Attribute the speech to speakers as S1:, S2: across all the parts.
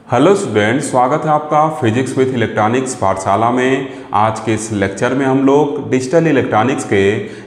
S1: Hello student, स्वागत है आपका फिजिक्स विथ इलेक्ट्रॉनिक्स पाठशाला में। आज के इस लेक्चर में हम लोग डिजिटल इलेक्ट्रॉनिक्स के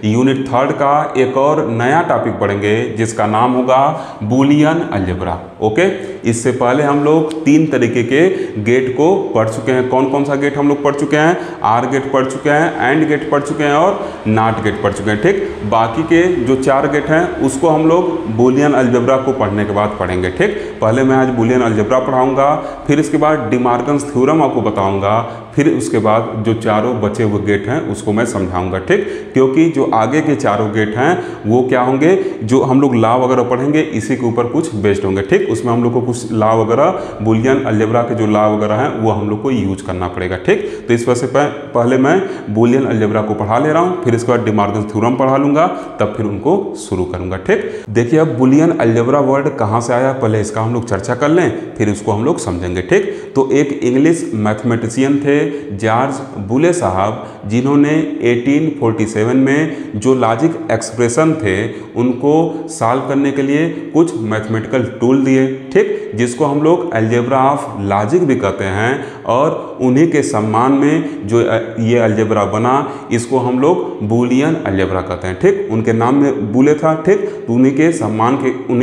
S1: यूनिट 3 का एक और नया टॉपिक पढ़ेंगे जिसका नाम होगा बूलियन अलजेब्रा। ओके, इससे पहले हम लोग 3 तरीके के गेट को पढ़ चुके हैं। कौन कौन सा गेट हम लोग पढ़ चुके हैं? आर गेट पढ़ चुके हैं, एंड गेट पढ़ चुके हैं और नॉट गेट पढ़ चुके हैं। ठीक, बाकी के जो 4 गेट हैं उसको हम लोग बूलियन अलजेब्रा को पढ़ने के बाद पढ़ेंगे। ठीक, पहले मैं आज बूलियन अलजेब्रा पढ़ाऊंगा, फिर इसके बाद डी मॉर्गन्स थ्योरम आपको बताऊंगा, फिर उसके बाद जो चारों बचे हुए गेट हैं उसको मैं समझाऊंगा। ठीक, क्योंकि जो आगे के चारों गेट हैं वो क्या होंगे, जो हम लोग लॉ वगैरह पढ़ेंगे इसी के ऊपर कुछ बेस्ड होंगे। ठीक, उसमें हम लोग को कुछ लॉ वगैरह, बूलियन अलजेब्रा के जो लॉ वगैरह हैं वो हम लोग को यूज करना पड़ेगा। ठीक, तो इस वजह से पहले मैं बूलियन अलजेब्रा को पढ़ा ले रहा हूँ, फिर इसके बाद डी मॉर्गन्स थ्योरम पढ़ा लूंगा, तब फिर उनको शुरू करूंगा। ठीक, देखिए अब बूलियन अलजेब्रा वर्ड कहाँ से आया, पहले इसका हम लोग चर्चा कर लें, फिर उसको हम लोग समझेंगे। ठीक, तो एक इंग्लिश मैथमेटिशियन थे जॉर्ज बुले साहब, जिन्होंने 1847 में जो लॉजिक एक्सप्रेशन थे उनको सॉल्व करने के लिए कुछ मैथमेटिकल टूल दिए। ठीक, जिसको हम लोग अलजेब्रा ऑफ लॉजिक भी कहते हैं, और उन्हीं के सम्मान में जो ये अलजेब्रा बना इसको हम लोग बूलियन अलजेब्रा कहते हैं। ठीक, उनके नाम में बुले था। ठीक, तो उन्हीं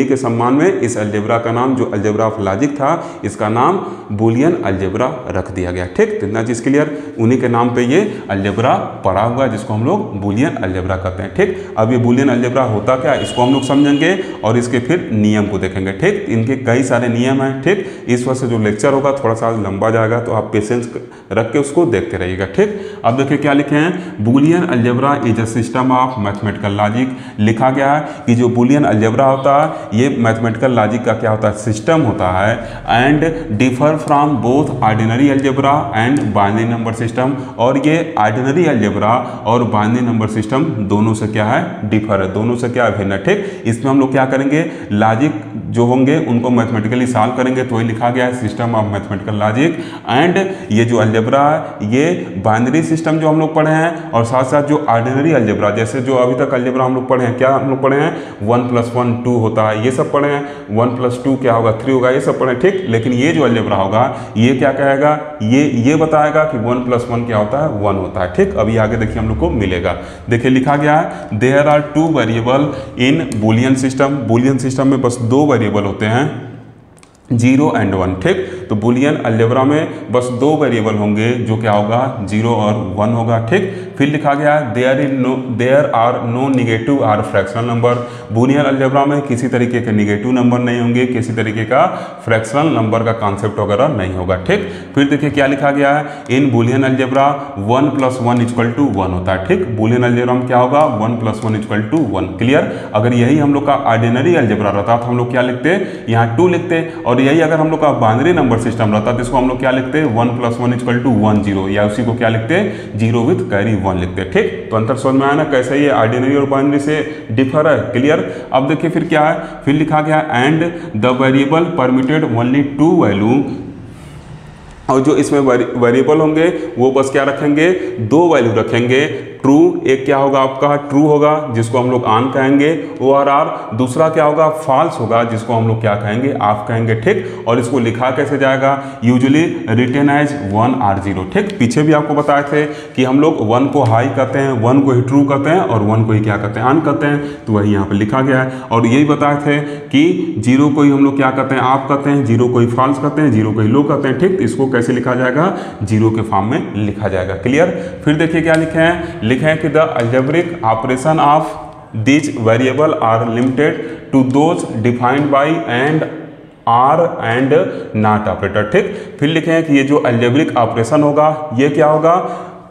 S1: के सम्मान में इस अलजेब्रा का नाम, जो अलजेब्रा ऑफ लॉजिक था, इसका नाम बूलियन अलजेब्रा रख दिया गया। ठीक, तो इतना चीज क्लियर, उन्हीं के नाम पे ये अलजेब्रा पड़ा हुआ है जिसको हम लोग बूलियन अलजेब्रा कहते हैं। ठीक, अब ये बूलियन अलजेब्रा होता क्या है इसको हम लोग समझेंगे और इसके फिर नियम को देखेंगे। ठीक, इनके कई सारे नियम हैं। ठीक, इस वजह से जो लेक्चर होगा थोड़ा सा लंबा जाएगा, तो आप पेशेंस रख के उसको देखते रहिएगा। ठीक, अब देखिए क्या लिखे हैं, Boolean algebra is a system of mathematical logic. लिखा गया है कि जो बूलियन अलजेब्रा होता है ये मैथमेटिकल लॉजिक का क्या होता है, सिस्टम होता है, and differ from both ordinary algebra and binary number system. और ये ऑर्डिनरी अलजेब्रा और बाइनरी नंबर सिस्टम दोनों से क्या है, डिफर है, दोनों से क्या भिन्न है। ठीक, इसमें हम लोग क्या करेंगे, लॉजिक जो होंगे उनको मैथमेटिकली सॉल्व करेंगे, तो ये लिखा गया है system of mathematical logic. And ये जो अलजेब्रा है ये बाइनरी सिस्टम जो हम लोग पढ़े हैं, और साथ साथ जो ऑर्डिनरी अलजेब्रा, जैसे जो अभी तक अलजेब्रा हम लोग पढ़े हैं, क्या हम लोग पढ़े हैं, 1 + 1 2 होता है, ये सब पढ़े हैं। 1 + 2 क्या होगा, 3 होगा, ये सब पढ़े हैं। ठीक, लेकिन ये जो अलजेब्रा होगा ये क्या कहेगा, ये बताएगा कि 1 + 1 क्या होता है, 1 होता है। ठीक, अभी आगे देखिए हम लोग को मिलेगा। देखिए लिखा गया है there are 2 variable in Boolean system. Boolean system में बस 2 वेरिएबल होते हैं, 0 और 1। ठीक, तो बूलियन अलजेब्रा में बस 2 वेरिएबल होंगे, जो क्या होगा, 0 और 1 होगा। ठीक, फिर लिखा गया है there are no negative or fractional number. Boolean algebra में किसी तरीके के निगेटिव नंबर नहीं होंगे, किसी तरीके का फ्रैक्शनल नंबर का कॉन्सेप्ट वगैरह नहीं होगा। ठीक, फिर देखिए क्या लिखा गया है, इन बूलियन अलजेब्रा 1 + 1 = 1 होता है। ठीक, बूलियन अलजेब्रा में क्या होगा, 1 + 1 = 1। क्लियर, अगर यही हम लोग का ऑर्डिनरी अलजेब्रा रहता तो हम लोग क्या लिखते, यहाँ 2 लिखते, और यही अगर हम लोग का बाइनरी नंबर सिस्टम रहता तो इसको हम लोग क्या लिखते, 1 + 1 = 1 0, या उसी को क्या लिखते, 0 विथ कैरी 1 लिखते। ठीक, तो अंतर समझ में आया ना, कैसे ये ऑर्डिनरी और बाइनरी से डिफर है। क्लियर, अब देखिए फिर क्या है, फिर लिखा गया and the variable permitted only 2 value, और जो इसमें वेरिएबल होंगे वो बस क्या रखेंगे, 2 वैल्यू रखेंगे। ट्रू, एक क्या होगा आपका, ट्रू होगा जिसको हम लोग ऑन कहेंगे, OR, दूसरा क्या होगा, फॉल्स होगा जिसको हम लोग क्या कहेंगे, ऑफ कहेंगे। ठीक, और इसको लिखा कैसे जाएगा, यूजुअली रिटन एज 1 or 0। ठीक, पीछे भी आपको बताए थे कि हम लोग 1 को हाई कहते हैं, 1 को ही ट्रू कहते हैं, और 1 को ही क्या कहते हैं, ऑन कहते हैं, तो वही यहाँ पे लिखा गया है। और यही बताए थे कि 0 को ही हम लोग क्या कहते हैं, ऑफ कहते हैं, 0 को ही फॉल्स कहते हैं, 0 को ही लो कहते हैं। ठीक, इसको कैसे लिखा जाएगा, 0 के फॉर्म में लिखा जाएगा। क्लियर, फिर देखिए क्या लिखे हैं, लिखे हैं कि the algebraic operation of this variable are limited to those defined by and or and not operator. ठीक, फिर लिखे हैं कि ये जो अलजेब्रिक ऑपरेशन होगा ये क्या होगा,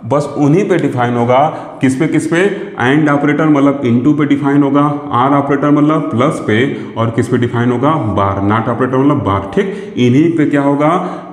S1: बस उन्हीं पे डिफाइन होगा, किस पे, एंड ऑपरेटर मतलब इनटू पे डिफाइन होगा, आर ऑपरेटर मतलब प्लस पे, और किस पे डिफाइन होगा, बार, नॉट ऑपरेटर मतलब बार। ठीक, इन्हीं पे क्या होगा,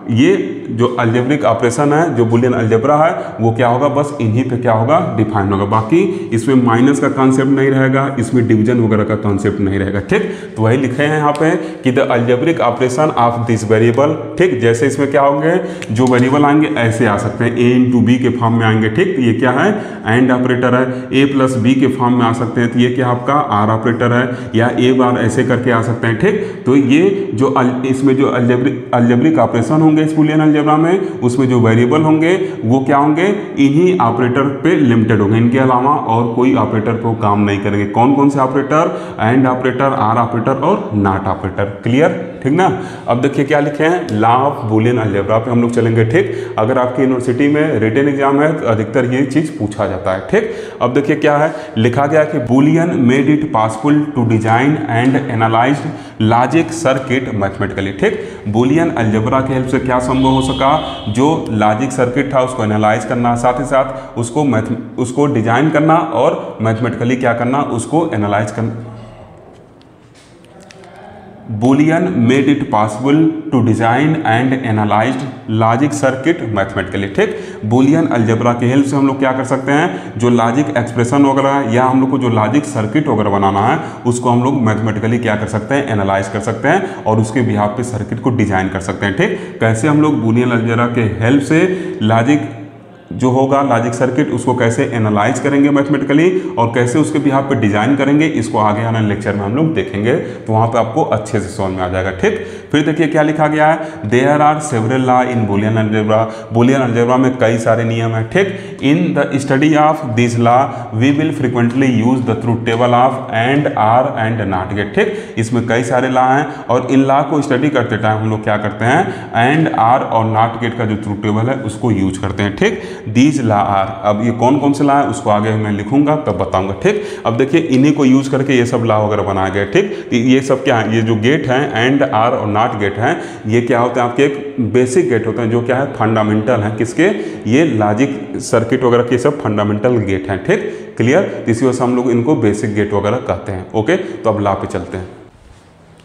S1: ये जो अलजेब्रिक ऑपरेशन है, जो बुलियन अलजेब्रा है, वो क्या होगा, बस इन्हीं पे क्या होगा, डिफाइन होगा। बाकी इसमें माइनस का कॉन्सेप्ट नहीं रहेगा, इसमें डिवीजन वगैरह का कॉन्सेप्ट नहीं रहेगा। ठीक, तो वही लिखे हैं यहाँ पे कि the algebraic operation of this variable. ठीक, जैसे इसमें क्या होंगे, जो वेरिएबल आएंगे ऐसे आ सकते हैं, ए इंटू बी के फॉर्म में आएंगे। ठीक, ये क्या है, एंड ऑपरेटर है। ए प्लस बी के फॉर्म में आ सकते हैं, तो ये क्या आपका आर ऑपरेटर है, या ए बार ऐसे करके आ सकते हैं। ठीक, तो ये जो इसमें जो अलजेब्रिक ऑपरेशन होंगे इस बुलियन अलजेब्रा में, उसमें जो वेरिएबल होंगे वो क्या होंगे, इन्हीं ऑपरेटर पे लिमिटेड होंगे, इनके अलावा और कोई ऑपरेटर को काम नहीं करेंगे। कौन कौन से operator, and operator, or operator और नॉट ऑपरेटर। क्लियर, ठीक ना। अब देखिए क्या लिखे हैं, लॉ ऑफ बुलियन अलजेब्रा पे हम लोग चलेंगे। ठीक, अगर आपकी यूनिवर्सिटी में रिटन एग्जाम है तो अधिकतर ये चीज पूछा जाता है। ठीक, अब देखिए क्या है, लिखा गया कि Boolean made it possible to design and analyse logic circuit mathematically. ठीक, बुलियन अलजेब्रा की हेल्प से क्या संभव हो सका, जो लॉजिक सर्किट था उसको एनालाइज करना, साथ ही साथ उसको डिजाइन करना और मैथमेटिकली क्या करना, उसको एनालाइज करना। Boolean made it possible to design and analyse logic circuit mathematically. ठीक, बुलियन अलजेब्रा की हेल्प से हम लोग क्या कर सकते हैं, जो लॉजिक एक्सप्रेशन वगैरह है या हम लोग को जो लॉजिक सर्किट वगैरह बनाना है उसको हम लोग मैथमेटिकली क्या कर सकते हैं, एनालाइज कर सकते हैं और उसके बिहाफ पे सर्किट को डिजाइन कर सकते हैं। ठीक, कैसे हम लोग बुलियन अलजेब्रा के हेल्प से लॉजिक जो होगा लॉजिक सर्किट उसको कैसे एनालाइज करेंगे मैथमेटिकली और कैसे उसके बिहाफ पे डिजाइन करेंगे, इसको आगे आने लेक्चर में हम लोग देखेंगे, तो वहाँ पे आपको अच्छे से समझ में आ जाएगा। ठीक, फिर देखिए क्या लिखा गया है, there are several law in Boolean algebra. Boolean algebra में कई सारे नियम हैं। ठीक, in the study of this law we will frequently use the truth table of and, or and not gate. ठीक, इसमें कई सारे लॉ हैं और इन लॉ को स्टडी करते टाइम हम लोग क्या करते हैं, एंड, आर और नॉट गेट का जो ट्रूथ टेबल है उसको यूज करते हैं। ठीक, दीज लॉ आर, अब ये कौन कौन से लॉ है उसको आगे मैं लिखूंगा तब बताऊंगा। ठीक, अब देखिए इन्हीं को यूज करके ये सब लॉ वगैरह बनाया गया। ठीक, ये सब क्या है, ये जो गेट हैं एंड, आर और नॉट गेट हैं, ये क्या होते हैं, आपके एक बेसिक गेट होते हैं जो क्या है, फंडामेंटल है किसके, ये लॉजिक सर्किट वगैरह के सब फंडामेंटल गेट हैं। ठीक, क्लियर, इसी वजह से हम लोग इनको बेसिक गेट वगैरह कहते हैं। ओके, तो अब लॉ पे चलते हैं।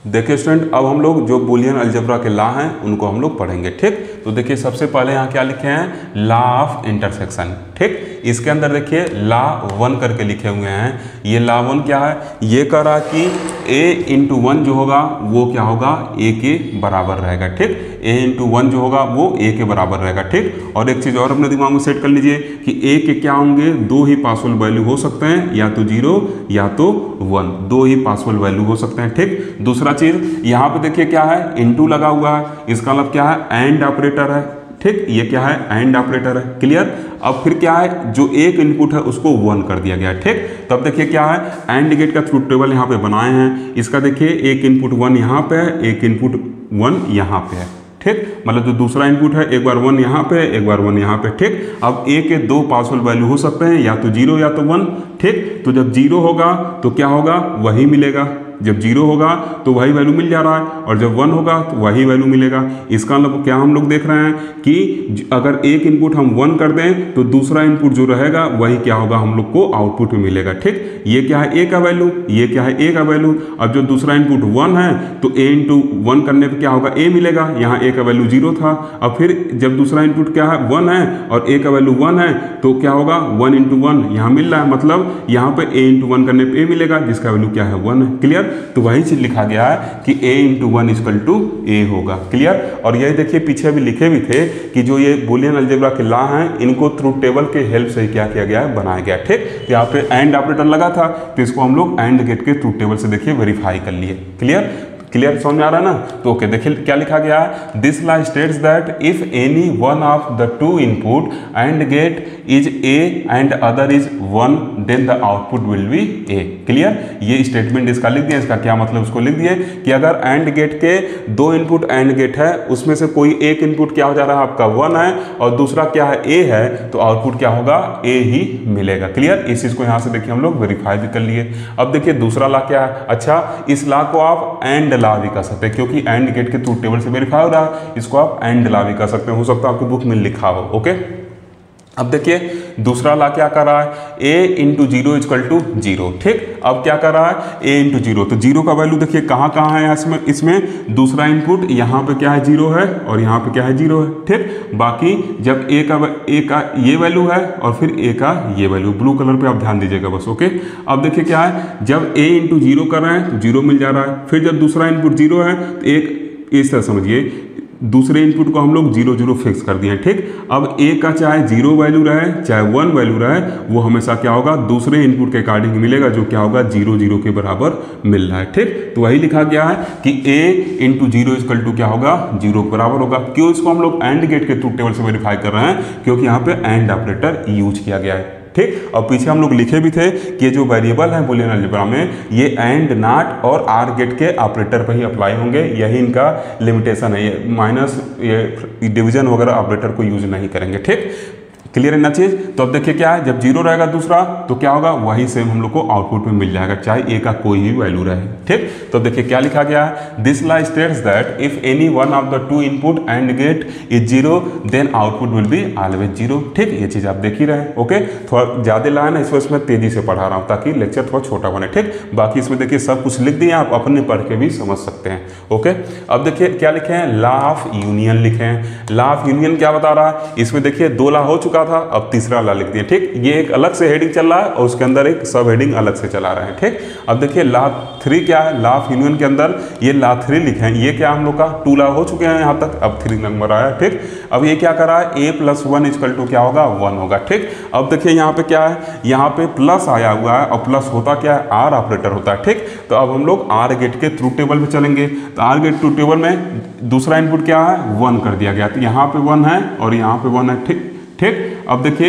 S1: देखिए स्टूडेंट, अब हम लोग जो बुलियन अलजेब्रा के लॉ हैं उनको हम लोग पढ़ेंगे। ठीक, तो देखिए सबसे पहले यहाँ क्या लिखे हैं, लॉ ऑफ इंटरसेक्शन। ठीक, इसके अंदर देखिए लॉ 1 करके लिखे हुए हैं। ये लॉ 1 क्या है, ये कह रहा है कि a इंटू 1 जो होगा वो क्या होगा, a के बराबर रहेगा। ठीक, a इंटू 1 जो होगा वो a के बराबर रहेगा। ठीक, और एक चीज़ और अपने दिमाग में सेट कर लीजिए कि a के क्या होंगे, दो ही पॉसिबल वैल्यू हो सकते हैं, या तो 0 या तो 1, दो ही पॉसिबल वैल्यू हो सकते हैं। ठीक, दूसरा चीज़ यहाँ पे देखिए क्या है, इनटू लगा हुआ है, इसका मतलब क्या है, एंड ऑपरेटर है। ठीक, ये क्या है, एंड ऑपरेटर है। क्लियर, अब फिर क्या है, जो एक इनपुट है उसको 1 कर दिया गया है। ठीक, तब देखिए क्या है, एंड गेट का ट्रूथ टेबल यहाँ पे बनाए हैं। इसका देखिए एक इनपुट 1 यहाँ पे है, एक इनपुट 1 यहाँ पे है। ठीक, मतलब जो दूसरा इनपुट है एक बार 1 यहाँ पे, एक बार 1 यहाँ पे। ठीक, अब a के दो पॉसिबल वैल्यू हो सकते हैं, या तो 0 या तो 1। ठीक, तो जब 0 होगा तो क्या होगा, वही मिलेगा। जब 0 होगा तो वही वैल्यू मिल जा रहा है, और जब 1 होगा तो वही वैल्यू मिलेगा। इसका मतलब क्या हम लोग देख रहे हैं कि अगर एक इनपुट हम 1 कर दें तो दूसरा इनपुट जो रहेगा वही क्या होगा, हम लोग को आउटपुट में मिलेगा। ठीक, ये क्या है, a का वैल्यू, ये क्या है, a का वैल्यू। अब जो दूसरा इनपुट 1 है तो a इंटू 1 करने पर क्या होगा, a मिलेगा। यहाँ a का वैल्यू 0 था। अब फिर जब दूसरा इनपुट क्या है, 1 है और a का वैल्यू 1 है, तो क्या होगा, 1 इंटू 1 यहाँ मिल रहा है, मतलब यहाँ पे a इंटू 1 करने पे a मिलेगा, जिसका वैल्यू क्या है, 1 है। क्लियर, तो वही चीज लिखा गया है कि a into 1 equal to a होगा। क्लियर, और ये देखिए पीछे भी लिखे भी थे कि जो ये बुलियन अलजेब्रा के लॉ हैं इनको ट्रूथ टेबल के हेल्प से क्या किया गया है, बनाया गया। ठीक, तो यहाँ पे एंड ऑपरेटर लगा था तो इसको हम लोग एंड गेट के ट्रूथ टेबल से देखिए वेरीफाई कर लिए। क्लियर, क्लियर समझ में आ रहा है ना। तो ओके, देखिए क्या लिखा गया है, this law states that if any one of the two input and gate is a and other is 1 then the output will be a। Clear, ये स्टेटमेंट इसका लिख दिया। इसका क्या मतलब, उसको लिख दिए कि अगर एंड गेट के दो इनपुट एंड गेट है, उसमें से कोई एक इनपुट क्या हो जा रहा है, आपका 1 है और दूसरा क्या है, a है, तो आउटपुट क्या होगा, a ही मिलेगा। क्लियर, इस चीज को यहाँ से देखिए हम लोग वेरीफाई भी कर लिए। अब देखिए दूसरा लॉ क्या है, अच्छा इस लॉ को आप एंड लॉ भी कर सकते हैं, क्योंकि एंड गेट के ट्रूथ टेबल से वेरीफाई हो रहा है, इसको आप एंड लॉ भी कर सकते हैं। हो सकता है आपकी बुक में लिखा हो। ओके, अब देखिए दूसरा ला क्या कर रहा है, a into zero equal to zero. ठीक, अब क्या कर रहा है, a इंटू जीरो, तो जीरो का वैल्यू देखिए कहाँ कहाँ है इसमें दूसरा इनपुट यहाँ पे क्या है जीरो है और यहाँ पे क्या है जीरो है। ठीक, बाकी जब a का ये वैल्यू है और फिर a का ये वैल्यू, ब्लू कलर पे आप ध्यान दीजिएगा बस। ओके, अब देखिए क्या है, जब a इंटू जीरो कर रहे हैं तो जीरो मिल जा रहा है, फिर जब दूसरा इनपुट जीरो है तो एक इस तरह समझिए दूसरे इनपुट को हम लोग जीरो जीरो फिक्स कर दिए। ठीक, अब ए का चाहे जीरो वैल्यू रहे चाहे वन वैल्यू रहे, वो हमेशा क्या होगा दूसरे इनपुट के अकॉर्डिंग मिलेगा, जो क्या होगा जीरो जीरो के बराबर मिल रहा है। ठीक, तो वही लिखा गया है कि ए इंटू जीरो इजकल टू क्या होगा, जीरो के बराबर होगा। क्यों इसको हम लोग एंड गेट के ट्रूथ टेबल से वेरीफाई कर रहे हैं, क्योंकि यहाँ पे एंड ऑपरेटर यूज किया गया है। ठीक, और पीछे हम लोग लिखे भी थे कि ये जो वेरिएबल है बूलियन अलजेब्रा में, ये एंड नॉट और आर गेट के ऑपरेटर पर ही अप्लाई होंगे, यही इनका लिमिटेशन है। ये माइनस ये डिवीजन वगैरह ऑपरेटर को यूज नहीं करेंगे। ठीक, क्लियर है ना चीज। तो अब देखिए क्या है, जब जीरो रहेगा दूसरा तो क्या होगा, वही सेम हम लोग को आउटपुट में मिल जाएगा, चाहे ए का कोई भी वैल्यू रहे। ठीक, तो देखिए क्या लिखा गया है, this law states that if any one of the two input and gate is zero then output will be always zero. ठीक, ये चीज आप देख ही रहे हैं। ओके, थोड़ा ज्यादा ला है ना, इसमें इसमें तेजी से पढ़ा रहा हूँ ताकि लेक्चर थोड़ा छोटा बने। ठीक, बाकी इसमें देखिए सब कुछ लिख दिए, आप अपने पढ़ के भी समझ सकते हैं। ओके, अब देखिए क्या लिखे हैं, लॉ ऑफ यूनियन लिखे हैं। लॉ ऑफ यूनियन क्या बता रहा है, इसमें देखिए दो ला हो चुका था, अब तीसरा ला लिख दिए। ठीक, ये एक अलग से हेडिंग चल रहा है और उसके अंदर एक सब हेडिंग अलग से चला रहे हैं। ठीक, अब देखिए लॉ थ्री क्या है, लॉ ऑफ यूनियन के अंदर ये लॉ थ्री लिखे हैं। ये क्या हम लोग का टू लॉ हो चुके हैं यहाँ तक, अब थ्री नंबर आया। ठीक, अब ये क्या कर रहा है, ए प्लस वन इजकल टू क्या होगा, वन होगा। ठीक, अब देखिए यहाँ पे क्या है, यहाँ पे प्लस आया हुआ है और प्लस होता क्या है, आर ऑपरेटर होता है। ठीक, तो अब हम लोग आर गेट के ट्रूथ टेबल पे चलेंगे, तो आर गेट ट्रूथ टेबल में दूसरा इनपुट क्या है, वन कर दिया गया, तो यहाँ पे वन है और यहाँ पे वन है। ठीक ठीक, अब देखिए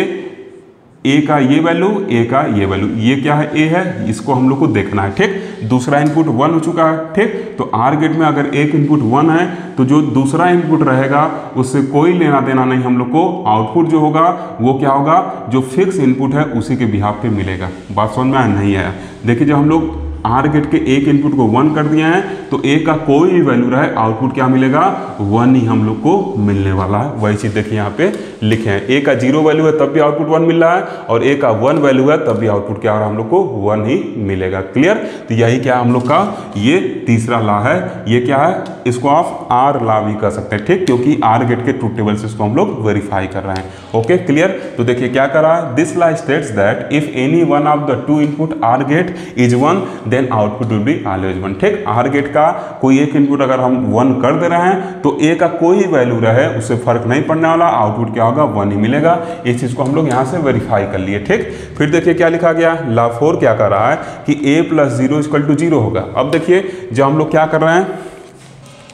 S1: ए का ये वैल्यू, ए का ये वैल्यू, ये क्या है, ए है, इसको हम लोग को देखना है। ठीक, दूसरा इनपुट वन हो चुका है। ठीक, तो आर गेट में अगर एक इनपुट वन है तो जो दूसरा इनपुट रहेगा उससे कोई लेना देना नहीं हम लोग को, आउटपुट जो होगा वो क्या होगा, जो फिक्स इनपुट है उसी के बिहाफ पे मिलेगा। बात समझ में आया नहीं आया। देखिए जब हम लोग आर गेट के एक इनपुट को वन कर दिए हैं तो ए का कोई भी वैल्यू रहे आउटपुट क्या मिलेगा, वन ही हम लोग को मिलने वाला है। वही चीज देखिए यहाँ पे लिखे हैं, ए का जीरो वैल्यू है तब भी आउटपुट वन मिल रहा है और ए का वन वैल्यू है तब भी आउटपुट क्या हो रहा है, हम लोग को वन ही मिलेगा। क्लियर, तो यही क्या हम लोग का ये तीसरा लॉ है। ये क्या है, इसको आप आर लॉ भी कर सकते हैं। ठीक, क्योंकि आर गेट के ट्रूथ टेबल से इसको हम लोग वेरीफाई कर रहे हैं। ओके क्लियर, तो देखिए क्या कर रहा है, this law states that if any one of the two input or gate is one then output will be always one. ठीक, आर गेट का कोई एक इनपुट अगर हम वन कर दे रहे हैं तो ए का कोई वैल्यू रहे उससे फर्क नहीं पड़ने वाला, आउटपुट क्या होगा, वन ही मिलेगा। इस चीज को हम लोग यहाँ से वेरीफाई कर लिए। ठीक, फिर देखिए क्या लिखा गया, लॉ फोर क्या कर रहा है कि A plus zero equal to zero होगा। अब देखिए जब हम लोग क्या कर रहे हैं,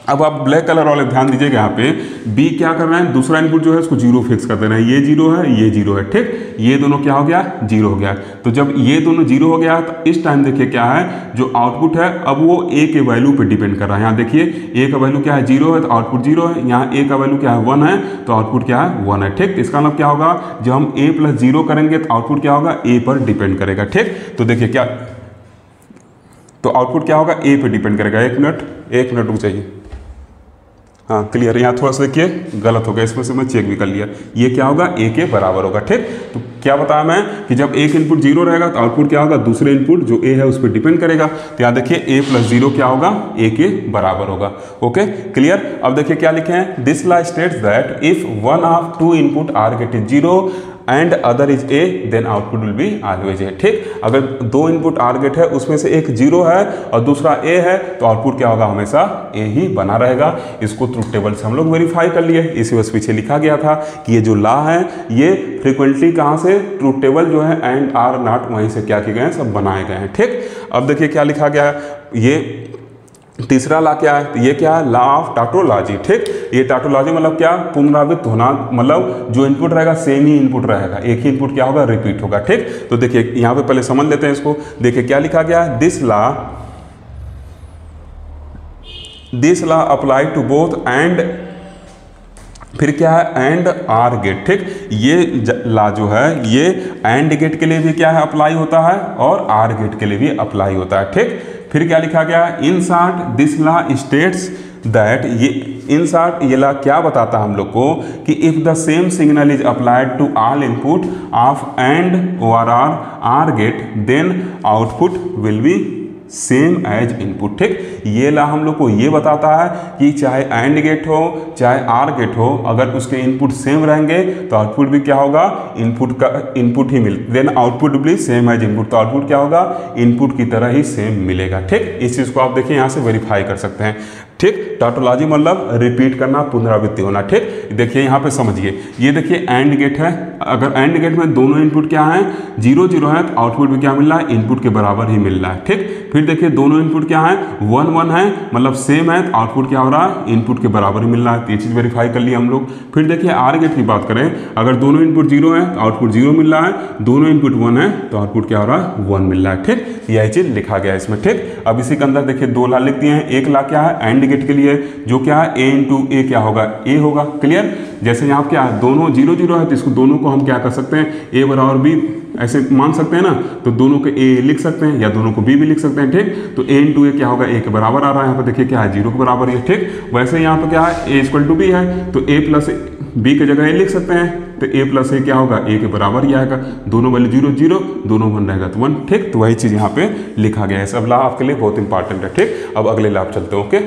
S1: अब आप ब्लैक कलर वाले ध्यान दीजिएगा, यहाँ पे बी क्या कर रहे हैं, दूसरा इनपुट जो है उसको जीरो फिक्स कर देना है, ये जीरो है ये जीरो है। ठीक, ये दोनों क्या हो गया, जीरो हो गया। तो जब ये दोनों जीरो हो गया तो इस टाइम देखिए क्या है, जो आउटपुट है अब वो ए के वैल्यू पे डिपेंड कर रहा है। यहाँ देखिए ए का वैल्यू क्या है, जीरो है तो आउटपुट जीरो है, यहाँ ए का वैल्यू क्या है, वन है तो आउटपुट क्या है, वन है। ठीक, इसका मतलब क्या होगा, जब हम ए प्लस जीरो करेंगे तो आउटपुट क्या होगा, ए पर डिपेंड करेगा। ठीक, तो देखिए क्या, तो आउटपुट क्या होगा, ए पे डिपेंड करेगा। एक मिनट रुक जाइए। हाँ क्लियर, यहाँ थोड़ा सा देखिए गलत हो गया, इसमें से मैं चेक भी कर लिया, ये क्या होगा, ए के बराबर होगा। ठीक, तो क्या बताया मैं कि जब एक इनपुट जीरो रहेगा तो आउटपुट क्या होगा, दूसरे इनपुट जो ए है उस पर डिपेंड करेगा। तो यहाँ देखिए ए प्लस जीरो क्या होगा, ए के बराबर होगा। ओके क्लियर, अब देखिए क्या लिखे हैं, this law states that if one of two input or gate is zero and other is A then output will be always A. ठीक, अगर दो इनपुट आर गेट है उसमें से एक जीरो है और दूसरा ए है तो आउटपुट क्या होगा, हमेशा ए ही बना रहेगा। इसको ट्रूथ टेबल से हम लोग वेरीफाई कर लिए। इसी वजह से पीछे लिखा गया था कि ये जो लॉ है ये फ्रीक्वेंटली कहाँ से, ट्रूथ टेबल जो है एंड आर नॉट वहीं से क्या किए गए हैं, सब बनाए गए हैं। ठीक, अब देखिए क्या लिखा गया है, ये तीसरा लॉ क्या है, ये क्या है, लॉ ऑफ टाटोलॉजी। ठीक, ये टाटोलॉजी मतलब क्या, पुनरावृत्त होना, मतलब जो इनपुट रहेगा सेम ही इनपुट रहेगा, एक ही इनपुट क्या होगा, रिपीट होगा। ठीक, तो देखिए यहाँ पे पहले समझ लेते हैं इसको। देखिए क्या लिखा गया है, this law apply to both and, फिर क्या है, एंड आर गेट। ठीक, ये लॉ जो है ये एंड गेट के लिए भी क्या है, अप्लाई होता है और आर गेट के लिए भी अप्लाई होता है। ठीक, फिर क्या लिखा गया, in short this law states that, in short ये ला क्या बताता है हम लोग को कि if the same signal is applied to all input of AND और OR gate then output will be same as input. ठीक, ये ला हम लोग को ये बताता है कि चाहे एंड गेट हो चाहे आर गेट हो, अगर उसके इनपुट सेम रहेंगे तो आउटपुट भी क्या होगा, इनपुट ही मिल, देन आउटपुट भी सेम एज इनपुट, तो आउटपुट क्या होगा, इनपुट की तरह ही सेम मिलेगा। ठीक, इस चीज़ को आप देखिए यहाँ से वेरीफाई कर सकते हैं। ठीक, टाटोलॉजी मतलब रिपीट करना, पुनरावृत्ति होना। ठीक, देखिए यहाँ पे समझिए, ये देखिए एंड गेट है, अगर एंड गेट में दोनों इनपुट क्या है, 0 0 है, तो आउटपुट भी क्या मिल रहा है, इनपुट के बराबर ही मिल रहा है। ठीक, फिर देखिए दोनों इनपुट क्या है, 1 1 है, मतलब सेम है, तो आउटपुट क्या हो रहा है, इनपुट के बराबर ही मिल रहा है। ये चीज़ वेरीफाई कर लिया हम लोग। फिर देखिए आर गेट की बात करें, अगर दोनों इनपुट 0 है तो आउटपुट 0 मिल रहा है, दोनों इनपुट 1 है तो आउटपुट क्या हो रहा है, 1 मिल रहा है। ठीक, यही चीज़ लिखा गया है इसमें। ठीक, अब इसी के अंदर देखिए 2 ला लिख दिए हैं। एक ला क्या है एंड गेट के लिए, जो क्या है a इंटू ए क्या होगा, a होगा। क्लियर, जैसे यहाँ क्या है दोनों 0 0 है तो इसको दोनों को हम क्या कर सकते हैं, a बराबर b ऐसे मान सकते हैं ना, तो दोनों को a लिख सकते हैं या दोनों को b भी लिख सकते हैं। ठीक, तो a इंटू ए क्या होगा, a के बराबर आ रहा है, यहाँ पे देखिए क्या है 0 के बराबर है। ठीक, वैसे यहाँ पे क्या है a इक्वल टू b है, तो a प्लस b की जगह a लिख सकते हैं, तो a प्लस ए क्या होगा, a के बराबर ही आएगा, दोनों वाले 0 0, दोनों 1 रहेगा तो 1। ठीक, तो वही चीज़ यहाँ पे लिखा गया है। सब लाभ आपके लिए बहुत इंपॉर्टेंट है। ठीक, अब अगले लाभ चलते हैं। ओके,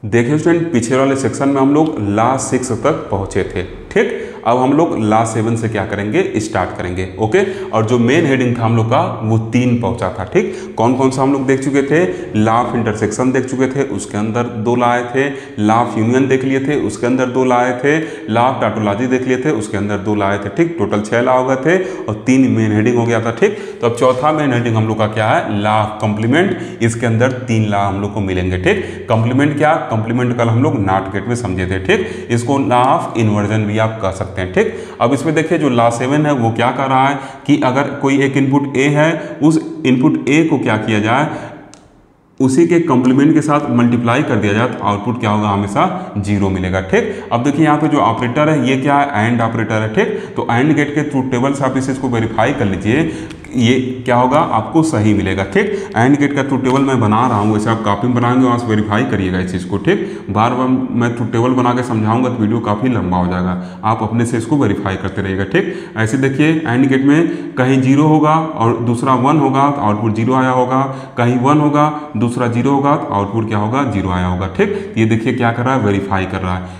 S1: देखिए स्टूडेंट, पिछले वाले सेक्शन में हम लोग ला 6 तक पहुंचे थे। ठीक, अब हम लोग ला 7 से क्या करेंगे, स्टार्ट करेंगे। ओके, और जो मेन हेडिंग था हम लोग का वो 3 पहुंचा था। ठीक, कौन कौन सा हम लोग देख चुके थे, ला ऑफ इंटरसेक्शन देख चुके थे, उसके अंदर 2 लाए थे, ला ऑफ यूनियन देख लिए थे, उसके अंदर 2 लाए थे, ला ऑफ टाटोलॉजी देख लिए थे, उसके अंदर 2 लाए थे। ठीक, टोटल 6 ला हो गए थे और 3 मेन हेडिंग हो गया था। ठीक, तो अब चौथा मेन हेडिंग हम लोग का क्या है, ला ऑफ कंप्लीमेंट, इसके अंदर 3 ला हम लोग को मिलेंगे। ठीक, कंप्लीमेंट क्या, कंप्लीमेंट कल हम लोग नॉट गेट में समझे थे। ठीक, इसको ला ऑफ इन्वर्जन भी आप कह सकते हैं। ठीक, अब इसमें देखिए जो ला 7 है वो क्या कर रहा है कि अगर कोई एक इनपुट ए है, उस इनपुट ए को क्या किया जाए, उसी के कंप्लीमेंट के साथ मल्टीप्लाई कर दिया जाए तो आउटपुट क्या होगा, हमेशा 0 मिलेगा। ठीक, अब देखिए यहाँ पे जो ऑपरेटर है ये क्या है, एंड ऑपरेटर है। ठीक, तो एंड गेट के ट्रूथ टेबल से आप इसको वेरीफाई कर लीजिए, ये क्या होगा, आपको सही मिलेगा। ठीक, एंड गेट का ट्रूथ टेबल मैं बना रहा हूँ, वैसे आप कॉपी में बनाएंगे वहाँ से वेरीफाई करिएगा इस चीज़ को। ठीक, बार बार मैं ट्रूथ टेबल बना के समझाऊंगा तो वीडियो काफ़ी लंबा हो जाएगा, आप अपने से इसको वेरीफाई करते रहिएगा। ठीक, ऐसे देखिए एंड गेट में कहीं 0 होगा और दूसरा 1 होगा तो आउटपुट 0 आया होगा, कहीं 1 होगा दूसरा 0 होगा तो आउटपुट क्या होगा, 0 आया होगा। ठीक, ये देखिए क्या कर रहा है, वेरीफाई कर रहा है।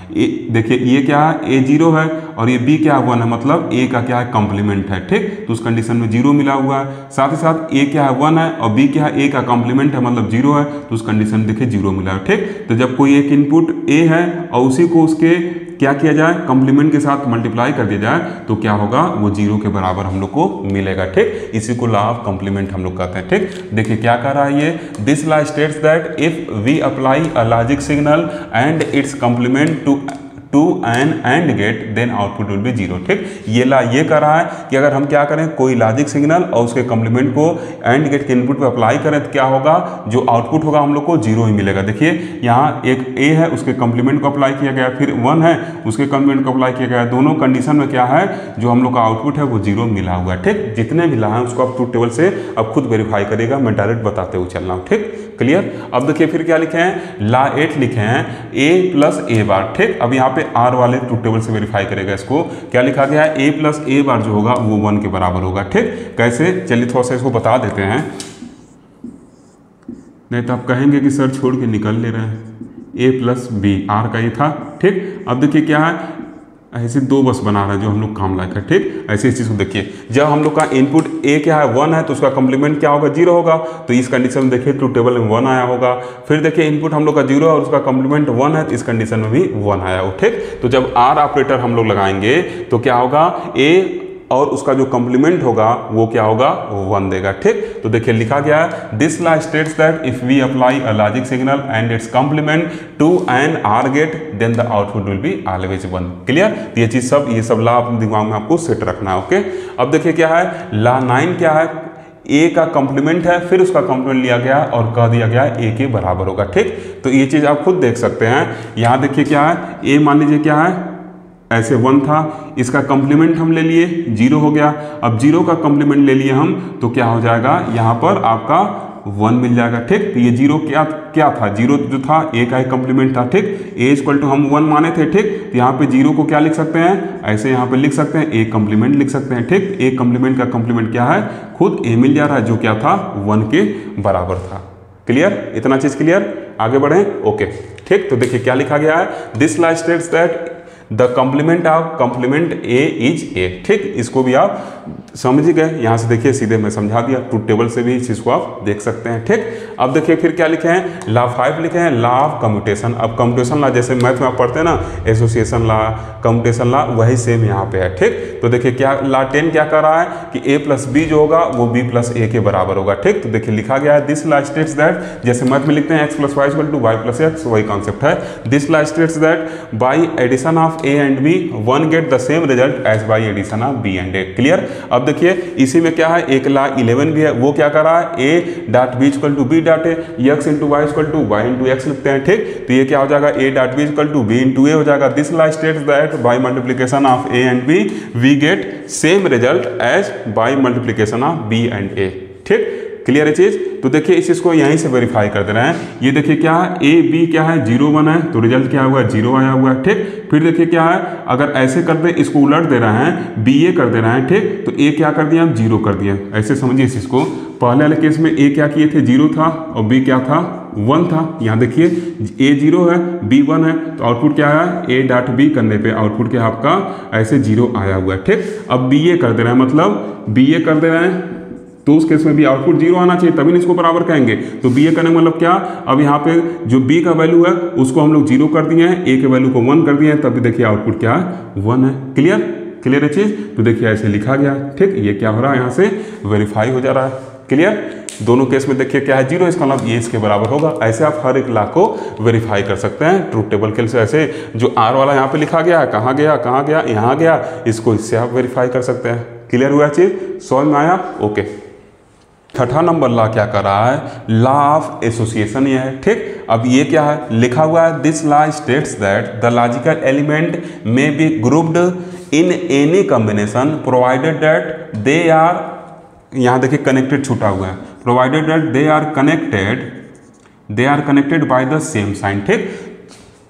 S1: देखिए ये क्या है, a 0 है और ये b क्या 1 है, मतलब a का क्या है, कॉम्प्लीमेंट है। ठीक, तो उस कंडीशन में 0 मिला हुआ है, साथ ही साथ a क्या है 1 है और b क्या है, a का कॉम्प्लीमेंट है मतलब 0 है, तो उस कंडीशन में देखिए 0 मिला है। ठीक, तो जब कोई एक इनपुट a है और उसी को उसके क्या किया जाए, कॉम्प्लीमेंट के साथ मल्टीप्लाई कर दिया जाए तो क्या होगा, वो 0 के बराबर हम लोग को मिलेगा। ठीक, इसी को ला ऑफ कॉम्प्लीमेंट हम लोग कहते हैं। ठीक, देखिए क्या कह रहा है ये, this law states that if we apply a logic signal and its complement to an and gate then output will be 0। ठीक, ये ला ये कह रहा है कि अगर हम क्या करें, कोई लॉजिक सिग्नल और उसके कॉम्प्लीमेंट को एंड गेट के इनपुट पे अप्लाई करें तो क्या होगा, जो आउटपुट होगा हम लोग को 0 ही मिलेगा। देखिए यहाँ एक a है, उसके कॉम्प्लीमेंट को अप्लाई किया गया, फिर 1 है उसके कॉम्प्लीमेंट को अप्लाई किया गया, दोनों कंडीशन में क्या है, जो हम लोग का आउटपुट है वो 0 मिला हुआ है। ठीक, जितने भी ला हैं उसको आप ट्रूथ टेबल से अब खुद वेरीफाई करेगा, मैं डायरेक्ट बताते हुए चल रहा हूँ। ठीक, क्लियर। अब देखिए फिर क्या लिखे हैं, ला 8 लिखे हैं a प्लस a बार। ठीक, अब यहाँ पे r वाले ट्रूथ टेबल से वेरीफाई करेगा, इसको क्या लिखा गया है, a प्लस a बार जो होगा वो 1 के बराबर होगा। ठीक, कैसे, चलिए थोड़ा सा इसको बता देते हैं, नहीं तो आप कहेंगे कि सर छोड़ के निकल ले रहे हैं। a प्लस b, r का ये था। ठीक, अब देखिए क्या है, ऐसे 2 बस बना रहा है जो हम लोग काम लायक है। ठीक, ऐसे इस चीज़ को देखिए, जब हम लोग का इनपुट a क्या है 1 है तो उसका कॉम्प्लीमेंट क्या होगा, 0 होगा, तो इस कंडीशन में देखिए ट्रूथ टेबल में 1 आया होगा। फिर देखिए इनपुट हम लोग का 0 है और उसका कॉम्प्लीमेंट 1 है तो इस कंडीशन में भी 1 आया हो। ठीक, तो जब r ऑपरेटर हम लोग लगाएंगे तो क्या होगा, a और उसका जो कॉम्प्लीमेंट होगा वो क्या होगा, 1 देगा। ठीक, तो देखिए लिखा गया है, this law states that if we apply a logic signal and its complement to an or gate then the output will be always 1। Clear, ये चीज सब, ये सब ला अपने दिमाग में आपको सेट रखना है। ओके, अब देखिए क्या है, ला 9 क्या है, a का कॉम्प्लीमेंट है, फिर उसका कॉम्प्लीमेंट लिया गया और कह दिया गया a के बराबर होगा। ठीक, तो ये चीज आप खुद देख सकते हैं। यहाँ देखिए क्या है, a मान लीजिए क्या है, ऐसे 1 था, इसका कॉम्प्लीमेंट हम ले लिए 0 हो गया, अब 0 का कॉम्प्लीमेंट ले लिए हम तो क्या हो जाएगा, यहाँ पर आपका 1 मिल जाएगा। ठीक, तो ये जीरो क्या था, जीरो जो था ए का ही कॉम्प्लीमेंट था। ठीक, ए इक्वल टू हम 1 माने थे। ठीक, तो यहाँ पे जीरो को क्या लिख सकते हैं, ऐसे यहाँ पे लिख सकते हैं, ए कॉम्प्लीमेंट लिख सकते हैं। ठीक, ए कॉम्प्लीमेंट का कॉम्प्लीमेंट क्या है, खुद ए मिल जा रहा है जो क्या था 1 के बराबर था। क्लियर, इतना चीज क्लियर, आगे बढ़े। ओके, ठीक, तो देखिए क्या लिखा गया है, this law states that the complement of complement A is A. ठीक, इसको भी आप समझ ही गए, यहाँ से देखिए सीधे मैं समझा दिया, ट्रूथ टेबल से भी इस चीज़ को आप देख सकते हैं। ठीक, अब देखिए फिर क्या लिखे हैं, ला 5 लिखे हैं, ला ऑफ कम्यूटेशन। अब कम्यूटेशन ला जैसे मैथ में आप पढ़ते हैं ना, एसोसिएशन ला, कम्यूटेशन ला, वही सेम यहाँ पे है। ठीक, तो देखिए क्या ला 10 क्या कर रहा है कि ए प्लस बी जो होगा वो बी प्लस ए के बराबर होगा। ठीक, तो देखिए लिखा गया है, दिस ला स्टेट्स दैट, जैसे मैथ में लिखते हैं X plus Y equal to Y plus X, वही कॉन्सेप्ट है। This law states that by addition of A and B one get the same result as by addition of B and A. Clear, अब देखिए इसी में क्या है, एक ला 11 भी है, वो क्या कर रहा है, A dot B equal to B dot A, X into Y equal to Y into X लिखते हैं। ठीक, तो ये क्या हो जाएगा, A dot B equal to B into A हो जाएगा। This law states that by multiplication of A and B we get same result as by multiplication of B and A. ठीक, क्लियर है चीज। तो देखिए इस चीज को यहीं से वेरीफाई कर दे रहे हैं। ये देखिए क्या है, ए बी क्या है, 0 1 है, तो रिजल्ट क्या हुआ, 0 आया हुआ है। ठीक, फिर देखिए क्या है, अगर ऐसे कर दे, इसको उलट दे रहे हैं, बी ए कर दे रहे हैं। ठीक, तो ए क्या कर दिया, हम 0 कर दिया। ऐसे समझिए इस चीज को, पहले वाले केस में ए क्या किए थे, 0 था, और बी क्या था, 1 था। यहाँ देखिए ए 0 है, बी 1 है, तो आउटपुट क्या है, ए डॉट बी करने पे आउटपुट क्या आपका ऐसे 0 आया हुआ है। ठीक, अब बी ए कर दे रहे हैं, मतलब बी ए कर दे रहे हैं, तो उस केस में भी आउटपुट 0 आना चाहिए, तभी इसको बराबर कहेंगे। तो बी ए करने का मतलब क्या, अब यहाँ पे जो बी का वैल्यू है उसको हम लोग 0 कर दिए हैं, ए के वैल्यू को 1 कर दिए हैं, तभी देखिए आउटपुट क्या है, 1 है। क्लियर, क्लियर है चीज। तो देखिए ऐसे लिखा गया। ठीक, ये क्या हो रहा है, यहाँ से वेरीफाई हो जा रहा है। क्लियर, दोनों केस में देखिए क्या है, 0, इसका मतलब ये इसके बराबर होगा। ऐसे आप हर एक ला को वेरीफाई कर सकते हैं ट्रूथ टेबल के से। ऐसे जो आर वाला यहाँ पे लिखा गया है, कहाँ गया, कहाँ गया, यहाँ गया, इसको इससे आप वेरीफाई कर सकते हैं। क्लियर हुआ चीज, समझ में आया। ओके, छठा नंबर ला क्या कर रहा है, लॉ ऑफ एसोसिएशन ये है। ठीक, अब ये क्या है, लिखा हुआ है, this law states that the logical element may be grouped in any combination provided that they are, यहाँ देखिए कनेक्टेड छूटा हुआ है, provided that they are connected by the same sign. ठीक,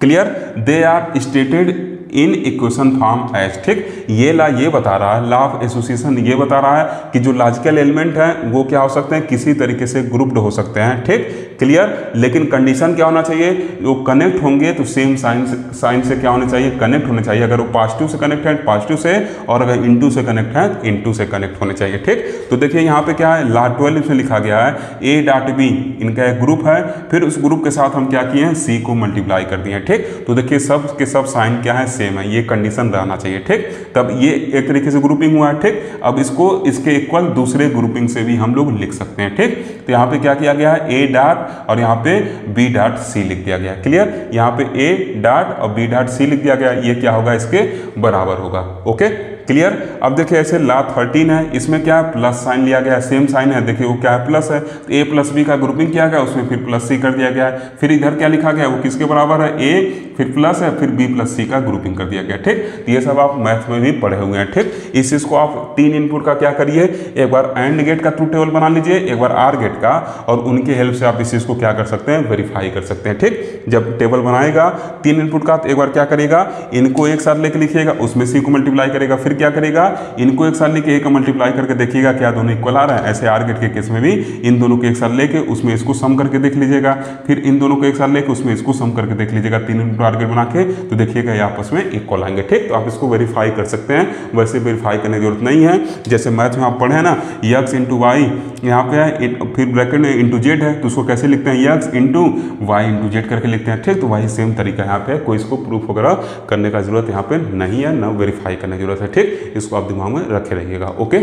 S1: clear, they are stated in equation form as. ठीक, ये ला ये बता रहा है, लॉ ऑफ एसोसिएशन ये बता रहा है कि जो लॉजिकल एलिमेंट हैं वो क्या हो सकते हैं, किसी तरीके से ग्रुप्ड हो सकते हैं। ठीक, क्लियर, लेकिन कंडीशन क्या होना चाहिए, वो कनेक्ट होंगे तो सेम साइन से क्या होना चाहिए, कनेक्ट होने चाहिए। अगर वो पॉजिटिव से कनेक्ट है पॉजिटिव से, और अगर इनटू से कनेक्ट है इनटू से कनेक्ट होने चाहिए। ठीक, तो देखिए यहाँ पे क्या है, लॉ 12 में लिखा गया है, ए डॉट बी इनका एक ग्रुप है, फिर उस ग्रुप के साथ हम क्या किए हैं, सी को मल्टीप्लाई कर दिए। ठीक, तो देखिए सब के सब साइन क्या है, सेम है, ये कंडीशन रहना चाहिए। ठीक, तब ये एक तरीके से ग्रुपिंग हुआ है। ठीक, अब इसको इसके इक्वल दूसरे ग्रुपिंग से भी हम लोग लिख सकते हैं। ठीक, तो यहाँ पे क्या किया गया है, ए डॉट और यहाँ पे बी डॉट सी लिख दिया गया। क्लियर, यहाँ पे ए डॉट और बी डॉट सी लिख दिया गया, ये क्या होगा, इसके बराबर होगा। Okay, clear. अब देखिए ऐसे ला 13 है, इसमें क्या है, प्लस साइन लिया गया है, सेम साइन है, देखिए वो क्या है, प्लस है, तो ए प्लस बी का ग्रुपिंग किया गया, उसमें फिर प्लस सी कर दिया गया है। फिर इधर क्या लिखा गया, वो किसके बराबर है, ए फिर प्लस है, फिर बी प्लस सी का ग्रुपिंग कर दिया गया। ठीक, तो ये सब आप मैथ में भी पढ़े हुए हैं। ठीक, इस चीज को आप 3 इनपुट का क्या करिए, एक बार एंड गेट का ट्रूथ टेबल बना लीजिए, एक बार आर गेट का, और उनकी हेल्प से आप इस चीज को क्या कर सकते हैं, वेरीफाई कर सकते हैं। ठीक, जब टेबल बनाएगा 3 इनपुट का, तो एक बार क्या करेगा, इनको एक साथ लेके लिखिएगा, उसमें सी को मल्टीप्लाई करेगा, फिर क्या करेगा, इनको एक साथ लेके ए का मल्टीप्लाई करके देखिएगा क्या दोनों इक्वल आ रहा है। ऐसे आर गेट के केस में भी इन दोनों को एक साथ लेके उसमें इसको सम करके देख लीजिएगा, फिर इन दोनों को एक साथ लेके उसमें इसको सम करके देख लीजिएगा, 3 इनपुट आर गेट बना के, तो देखिएगा ये आपस में इक्वल आएंगे। ठीक, तो आप इसको वेरीफाई कर सकते हैं, वैसे वेरीफाई करने की जरूरत नहीं है। जैसे मैथ में आप पढ़े ना, एक्स इंटू वाई यहाँ पे है, फिर ब्रैकेट में इंटू जेड है, तो उसको कैसे लिखते हैं, X into Y into Z करके लिखते हैं। ठीक, तो वही सेम तरीका यहाँ पे, कोई इसको प्रूफ वगैरह करने का जरूरत यहाँ पे नहीं है, ना वेरीफाई करने की जरूरत है। ठीक, इसको आप दिमाग में रखे रहिएगा। ओके,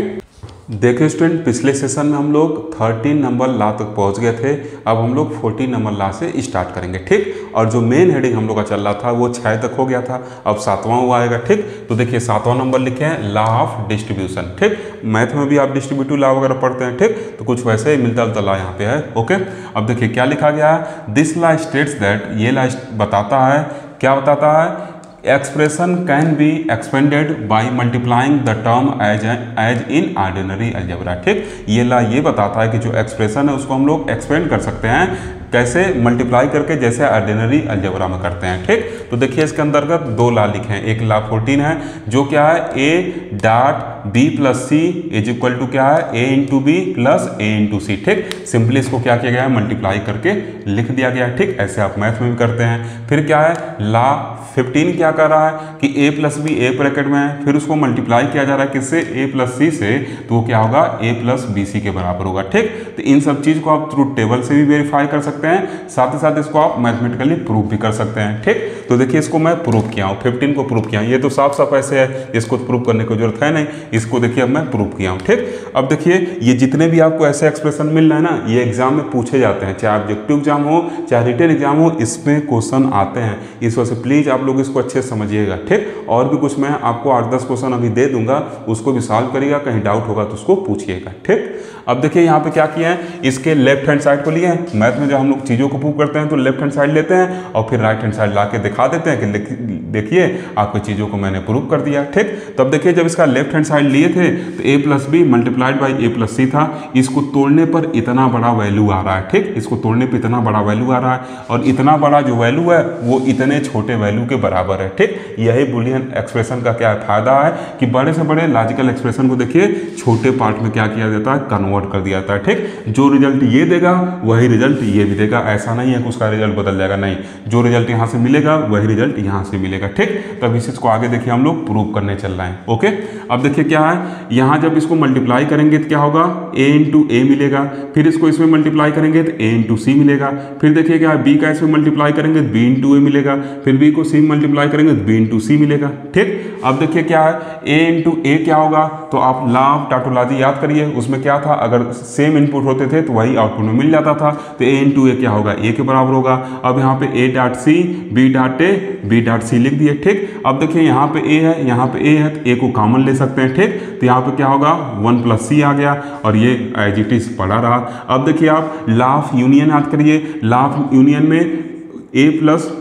S1: देखिए स्टूडेंट, पिछले सेशन में हम लोग 13 नंबर ला तक पहुंच गए थे, अब हम लोग 14 नंबर ला से स्टार्ट करेंगे। ठीक, और जो मेन हेडिंग हम लोग का चल रहा था वो 6 तक हो गया था, अब 7वां हुआ आएगा। ठीक, तो देखिए 7वां नंबर लिखे हैं लॉ ऑफ डिस्ट्रीब्यूशन। ठीक, मैथ में भी आप डिस्ट्रीब्यूटिव लॉ वगैरह पढ़ते हैं। ठीक, तो कुछ वैसे ही मिलता जुलता लॉ यहाँ पे है। ओके, अब देखिए क्या लिखा गया है, दिस लॉ स्टेट्स दैट, ये लॉ बताता है, क्या बताता है expression can be expanded by multiplying the term as in ordinary algebra. ठीक, ये बताता है कि जो एक्सप्रेशन है उसको हम लोग एक्सपेंड कर सकते हैं कैसे, मल्टीप्लाई करके, जैसे ऑर्डिनरी अलजेब्रा में करते हैं। ठीक, तो देखिए इसके अंतर्गत दो लॉ लिखे हैं। एक लॉ 14 है जो क्या है, A dot B plus C is equal to क्या है, A into B plus A into C. ठीक, सिंपली इसको क्या किया गया है, मल्टीप्लाई करके लिख दिया गया है। ठीक, ऐसे आप मैथ में भी करते हैं। फिर क्या है, लॉ 15 क्या कर रहा है कि a plus B A bracket में है, फिर उसको मल्टीप्लाई किया जा रहा है किससे, a प्लस सी से, तो वो क्या होगा, a प्लस बी सी के बराबर होगा। ठीक, तो इन सब चीज़ को आप ट्रूथ टेबल से भी वेरीफाई कर सकते हैं, साथ ही साथ इसको आप मैथमेटिकली प्रूव भी कर सकते हैं। ठीक, तो देखिए इसको मैं प्रूव किया हूँ, 15 को प्रूव किया हूँ। ये तो साफ साफ ऐसे है, इसको प्रूव करने की जरूरत है नहीं, इसको देखिए अब मैं प्रूव किया हूँ। ठीक, अब देखिए ये जितने भी आपको ऐसे एक्सप्रेशन मिल रहे हैं ना, ये एग्जाम में पूछे जाते हैं, चाहे ऑब्जेक्टिव एग्जाम हो चाहे रिटन एग्जाम हो, इसमें क्वेश्चन आते हैं। इस वजह से प्लीज आप लोग इसको अच्छे से समझिएगा। ठीक, और भी कुछ मैं आपको 8-10 क्वेश्चन अभी दे दूंगा, उसको भी सॉल्व करिएगा, कहीं डाउट होगा तो उसको पूछिएगा। ठीक, अब देखिए यहाँ पे क्या किया है, इसके लेफ्ट हैंड साइड को लिए हैं। मैथ में जब हम लोग चीज़ों को प्रूव करते हैं तो लेफ्ट हैंड साइड लेते हैं और फिर राइट हैंड साइड ला के दिखा देते हैं कि देखिए आपकी चीज़ों को मैंने प्रूव कर दिया। ठीक, तब देखिए जब इसका लेफ्ट हैंड साइड लिए थे तो a plus B multiplied by a plus C था, इसको तोड़ने पर इतना बड़ा वैल्यू आ रहा है। ठीक, इसको तोड़ने पर इतना बड़ा वैल्यू आ रहा है, और इतना बड़ा जो वैल्यू है वो इतने छोटे वैल्यू के बराबर है। ठीक, यही बुलियन एक्सप्रेशन का क्या फायदा है कि बड़े से बड़े लॉजिकल एक्सप्रेशन को देखिए छोटे पार्ट में क्या किया जाता है, कन्वर्ट कर दिया जाता है। ठीक, जो रिजल्ट ये देगा वही रिजल्ट ये भी देगा, ऐसा नहीं है कि उसका रिजल्ट बदल जाएगा, नहीं, जो रिजल्ट यहाँ से मिलेगा वही रिजल्ट यहाँ से मिलेगा। ठीक, तब इस चीज को आगे देखिए हम लोग प्रूव करने चल रहे हैं। ओके, अब देखिए क्या है, यहाँ जब इसको मल्टीप्लाई करेंगे तो क्या होगा, a इंटू ए मिलेगा, फिर इसको इसमें मल्टीप्लाई करेंगे तो a इंटू सी मिलेगा, फिर देखिए क्या है, b का इसमें मल्टीप्लाई करेंगे तो b इंटू ए मिलेगा, फिर b को c मल्टीप्लाई करेंगे तो b इंटू सी मिलेगा। ठीक, अब देखिए क्या है, a इंटू ए क्या होगा, तो आप लॉ ऑफ टाटोलॉजी याद करिए, उसमें क्या था, अगर सेम इनपुट होते थे तो वही आउटपुट में मिल जाता था, तो a इंटू ए क्या होगा, a के बराबर होगा। अब यहाँ पे a dot C b dot A b dot C लिख दिए। ठीक, अब देखिए यहाँ पे a है, यहाँ पे a है, तो a को कॉमन ले सकते हैं। ठीक, तो यहाँ पे क्या होगा, 1 प्लस सी आ गया, और ये एज इट इज पड़ा रहा। अब देखिए आप लॉ ऑफ यूनियन याद करिए, लॉ ऑफ यूनियन में a प्लस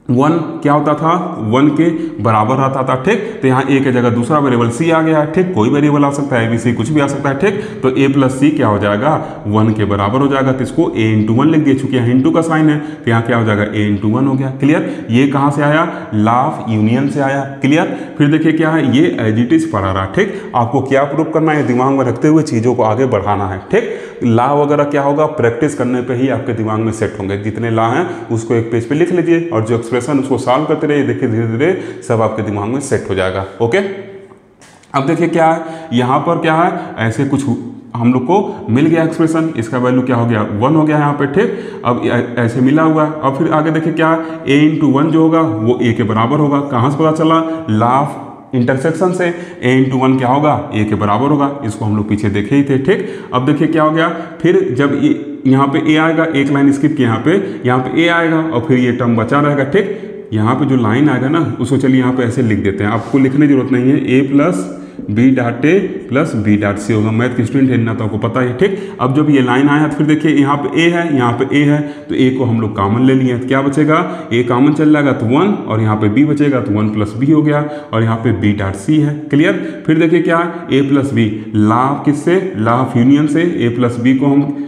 S1: 1 क्या होता था, 1 के बराबर रहता था। ठीक, तो यहाँ a की जगह दूसरा वेरिएबल c आ गया। ठीक, कोई वेरिएबल आ सकता है, ABC कुछ भी आ सकता है। ठीक, तो a प्लस सी क्या हो जाएगा, 1 के बराबर हो जाएगा, तो इसको a इंटू 1 लिख दिए, चूंकि यहाँ इंटू का साइन है तो यहाँ क्या हो जाएगा, a इंटू 1 हो गया। क्लियर, ये कहाँ से आया, लॉ ऑफ यूनियन से आया। क्लियर, फिर देखिए क्या है, ये एज इट इज पढ़ा रहा। ठीक, आपको क्या प्रूव करना है, दिमाग में रखते हुए चीज़ों को आगे बढ़ाना है। ठीक, लॉ वगैरह क्या होगा, प्रैक्टिस करने पे ही आपके दिमाग में सेट होंगे। जितने लॉ हैं उसको एक पेज पे लिख लीजिए, और जो एक्सप्रेशन उसको सॉल्व करते रहिए, देखिए धीरे धीरे सब आपके दिमाग में सेट हो जाएगा। ओके, अब देखिए क्या है, यहाँ पर क्या है, ऐसे कुछ हम लोग को मिल गया एक्सप्रेशन, इसका वैल्यू क्या हो गया, 1 हो गया यहाँ पे। ठीक, अब ऐसे मिला हुआ है। अब फिर आगे देखिए क्या है, a इंटू 1 जो होगा वो a के बराबर होगा। कहाँ से पता चला, लॉ ऑफ इंटरसेक्शन से, a इंटू 1 क्या होगा, a के बराबर होगा। इसको हम लोग पीछे देखे ही थे। ठीक, अब देखिए क्या हो गया, फिर जब यहाँ पे a आएगा, एक लाइन स्किप की, यहाँ पे a आएगा, और फिर ये टर्म बचा रहेगा। ठीक, यहाँ पे जो लाइन आएगा ना, उसको चलिए यहाँ पे ऐसे लिख देते हैं, आपको लिखने की जरूरत नहीं है, a plus B dot A plus B dot C होगा। मैथ के स्टूडेंट है ना, तो आपको पता है। ठीक, अब जब ये लाइन आया तो फिर देखिए यहाँ पे a है, यहाँ पे a है, तो a को हम लोग कॉमन ले लिए, तो क्या बचेगा, a कॉमन चल जाएगा तो 1, और यहाँ पे b बचेगा तो 1 प्लस बी हो गया, और यहाँ पे b डॉट सी है। क्लियर, फिर देखिए क्या है, a प्लस बी, लॉ किससे, लॉ ऑफ यूनियन से, a प्लस बी को हम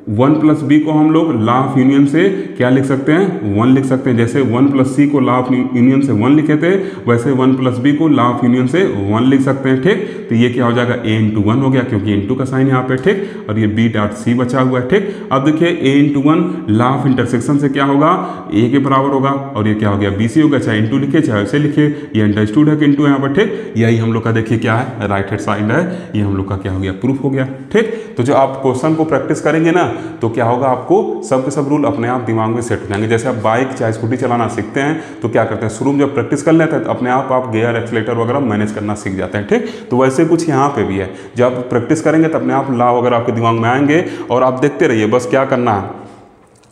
S1: 1 प्लस बी को हम लोग लॉ ऑफ यूनियन से क्या लिख सकते हैं, 1 लिख सकते हैं। जैसे 1 प्लस सी को लॉ ऑफ यूनियन से 1 लिखे थे, वैसे 1 प्लस बी को लॉ ऑफ यूनियन से 1 लिख सकते हैं। ठीक, तो ये क्या हो जाएगा, a इंटू 1 हो गया, क्योंकि इंटू का साइन यहाँ पे। ठीक, और ये b डॉट सी बचा हुआ है। ठीक, अब देखिए a into 1 law of intersection से क्या होगा, a के बराबर होगा, और ये क्या हो गया, bc होगा, चाहे इंटू लिखे चाहे ऐसे लिखे, ये अंडरस्टूड है कि इंटू यहाँ पर। ठीक, यही हम लोग का देखिए क्या है, राइट हैंड साइड है, ये हम लोग का क्या हो गया, प्रूफ हो गया। ठीक, तो जो आप क्वेश्चन को प्रैक्टिस करेंगे ना, तो क्या होगा, आपको सब के सब रूल अपने आप दिमाग में सेट हो जाएंगे। जैसे आप बाइक चाहे स्कूटी चलाना सीखते हैं तो क्या करते हैं, शुरू में जब प्रैक्टिस कर लेते हैं तो अपने आप गियर एक्सीलेटर वगैरह मैनेज करना सीख जाते हैं। ठीक, तो वैसे कुछ यहाँ पे भी है, जब आप प्रैक्टिस करेंगे तो अपने आप लॉ वगैरह आपके दिमाग में आएंगे, और आप देखते रहिए, बस क्या करना है,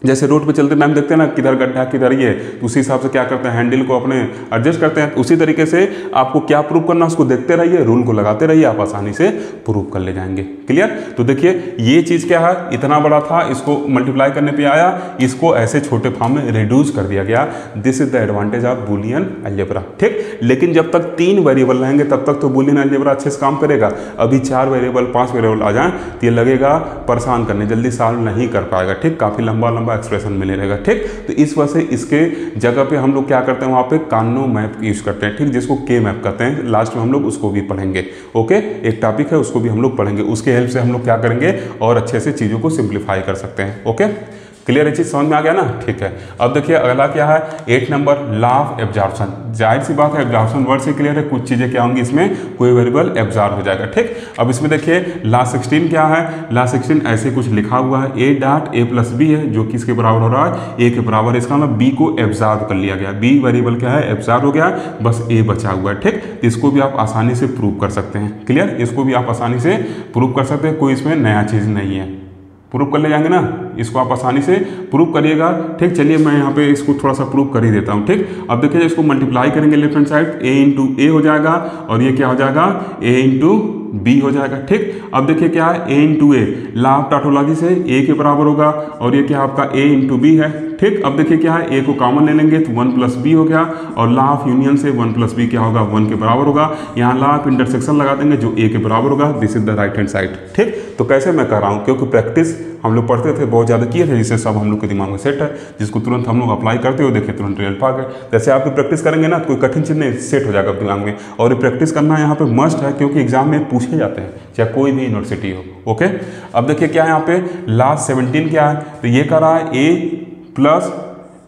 S1: जैसे रोड पे चलते टाइम देखते हैं ना किधर गड्ढा किधर ये, तो उसी हिसाब से क्या करते हैं हैंडल को अपने एडजस्ट करते हैं। उसी तरीके से आपको क्या प्रूव करना उसको देखते रहिए, रूल को लगाते रहिए, आप आसानी से प्रूव कर ले जाएंगे। क्लियर। तो देखिए ये चीज़ क्या है, इतना बड़ा था, इसको मल्टीप्लाई करने पे आया, इसको ऐसे छोटे फॉर्म में रिड्यूस कर दिया गया। This is the advantage of Boolean algebra. ठीक, लेकिन जब तक 3 वेरिएबल रहेंगे तब तक तो बूलियन अलजेब्रा अच्छे से काम करेगा। अभी 4 वेरिएबल 5 वेरिएबल आ जाए तो ये लगेगा परेशान करने, जल्दी सॉल्व नहीं कर पाएगा। ठीक, काफ़ी लंबा लंबा एक्सप्रेशन मिले रहेगा। ठीक, तो इस वजह से इसके जगह पे हम लोग क्या करते हैं, वहाँ पे कार्नो मैप यूज करते हैं। ठीक, जिसको के मैप कहते हैं, लास्ट में हम लोग उसको भी पढ़ेंगे। ओके, एक टॉपिक है उसको भी हम लोग पढ़ेंगे, उसके हेल्प से हम लोग क्या करेंगे और अच्छे से चीज़ों को सिंप्लीफाई कर सकते हैं। ओके, क्लियर है, चीज समझ में आ गया ना। ठीक है, अब देखिए अगला क्या है, 8 नंबर लॉ ऑफ एब्जॉर्प्शन। जाहिर सी बात है एब्जॉर्प्शन वर्ड से क्लियर है, कुछ चीज़ें क्या होंगी इसमें, कोई वेरिएबल एब्जॉर्ब हो जाएगा। ठीक, अब इसमें देखिए लॉ 16 क्या है, लॉ 16 ऐसे कुछ लिखा हुआ है, a dot a plus B है जो किसके बराबर हो रहा है, a के बराबर है। इसका मतलब b को एब्जॉर्ब कर लिया गया, b वेरिएबल क्या है, एब्जॉर्ब हो गया, बस a बचा हुआ है। ठीक, इसको भी आप आसानी से प्रूव कर सकते हैं। क्लियर, इसको भी आप आसानी से प्रूव कर सकते हैं, कोई इसमें नया चीज़ नहीं है, प्रूव कर ले जाएंगे ना, इसको आप आसानी से प्रूव करिएगा। ठीक, चलिए मैं यहाँ पे इसको थोड़ा सा प्रूव कर ही देता हूँ। ठीक, अब देखिए इसको मल्टीप्लाई करेंगे left hand side, a into A हो जाएगा और ये क्या हो जाएगा, a इंटू बी हो जाएगा। ठीक, अब देखिए क्या है, a into A, law of tautology से a के बराबर होगा और ये क्या आपका a इंटू बी है। ठीक, अब देखिए क्या है, a को कॉमन ले लेंगे तो 1 प्लस बी हो गया और लॉ ऑफ यूनियन से 1 प्लस बी क्या होगा, 1 के बराबर होगा। यहाँ लॉ ऑफ इंटरसेक्शन लगा देंगे जो a के बराबर होगा। This is the right hand side. ठीक, तो कैसे मैं कर रहा हूँ, क्योंकि प्रैक्टिस हम लोग पढ़ते थे, बहुत ज़्यादा किए थे, जिससे सब हम लोग के दिमाग में सेट है, जिसको तुरंत हम लोग अप्लाई करते हो, देखिए तुरंत रिजल्ट आ गए। जैसे आप प्रैक्टिस करेंगे ना, कोई कठिन चीज़ नहीं, सेट हो जाएगा दिमाग में। और ये प्रैक्टिस करना यहाँ पे मस्ट है, क्योंकि एग्जाम में पूछे जाते हैं, चाहे कोई भी यूनिवर्सिटी हो। ओके, अब देखिए क्या है यहाँ पे, लॉ 17 क्या है, तो ये कर रहा है a plus